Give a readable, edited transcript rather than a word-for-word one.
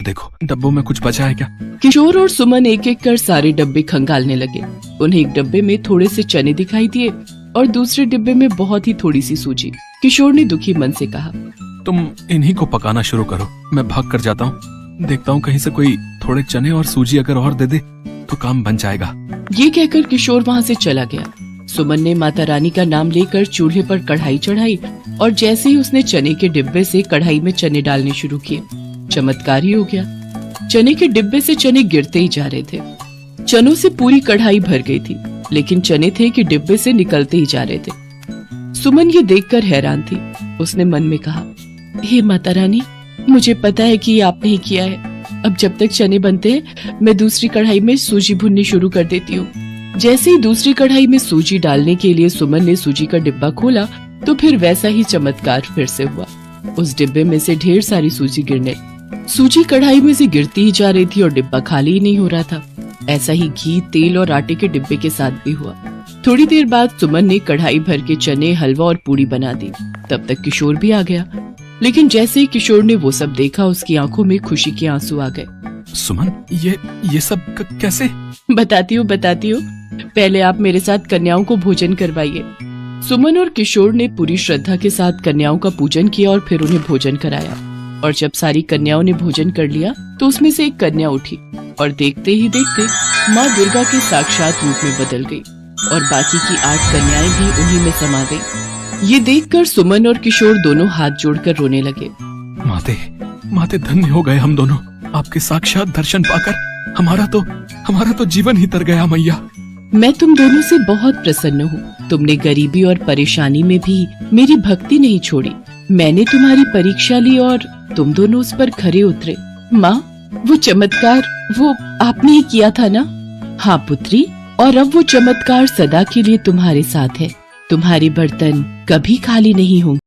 देखो डब्बों में कुछ बचा है क्या? किशोर और सुमन एक एक कर सारे डब्बे खंगालने लगे। उन्हें एक डब्बे में थोड़े से चने दिखाई दिए और दूसरे डिब्बे में बहुत ही थोड़ी सी सूजी। किशोर ने दुखी मन से कहा, तुम इन्हीं को पकाना शुरू करो, मैं भाग कर जाता हूँ। देखता हूँ कहीं से कोई थोड़े चने और सूजी अगर और दे दे तो काम बन जाएगा। ये कहकर किशोर वहाँ से चला गया। सुमन ने माता रानी का नाम लेकर चूल्हे पर कढ़ाई चढ़ाई और जैसे ही उसने चने के डिब्बे से कढ़ाई में चने डालने शुरू किए, चमत्कार ही हो गया। चने के डिब्बे से चने गिरते ही जा रहे थे। चनों से पूरी कढ़ाई भर गई थी, लेकिन चने थे कि डिब्बे से निकलते ही जा रहे थे। सुमन ये देखकर हैरान थी। उसने मन में कहा, हे माता रानी, मुझे पता है कि ये आपने ही किया है। अब जब तक चने बनते हैं मैं दूसरी कढ़ाई में सूजी भुननी शुरू कर देती हूँ। जैसे ही दूसरी कढ़ाई में सूजी डालने के लिए सुमन ने सूजी का डिब्बा खोला तो फिर वैसा ही चमत्कार फिर से हुआ। उस डिब्बे में से ढेर सारी सूजी गिरने, सूजी कढ़ाई में से गिरती ही जा रही थी और डिब्बा खाली ही नहीं हो रहा था। ऐसा ही घी, तेल और आटे के डिब्बे के साथ भी हुआ। थोड़ी देर बाद सुमन ने कढ़ाई भर के चने, हलवा और पूड़ी बना दी। तब तक किशोर भी आ गया, लेकिन जैसे ही किशोर ने वो सब देखा उसकी आंखों में खुशी के आंसू आ गए। सुमन, ये सब कैसे? बताती हूँ। पहले आप मेरे साथ कन्याओं को भोजन करवाइए। सुमन और किशोर ने पूरी श्रद्धा के साथ कन्याओं का पूजन किया और फिर उन्हें भोजन कराया। और जब सारी कन्याओं ने भोजन कर लिया तो उसमें से एक कन्या उठी और देखते ही देखते माँ दुर्गा के साक्षात रूप में बदल गई और बाकी की 8 कन्याएं भी उन्हीं में समा गईं। ये देखकर सुमन और किशोर दोनों हाथ जोड़कर रोने लगे। माते धन्य हो गए हम दोनों, आपके साक्षात दर्शन पाकर हमारा तो जीवन ही तर गया मैया। मैं तुम दोनों से बहुत प्रसन्न हूँ। तुमने गरीबी और परेशानी में भी मेरी भक्ति नहीं छोड़ी। मैंने तुम्हारी परीक्षा ली और तुम दोनों उस पर खरे उतरे। माँ, वो चमत्कार वो आपने ही किया था ना? हाँ पुत्री, और अब वो चमत्कार सदा के लिए तुम्हारे साथ है। तुम्हारे बर्तन कभी खाली नहीं होंगे।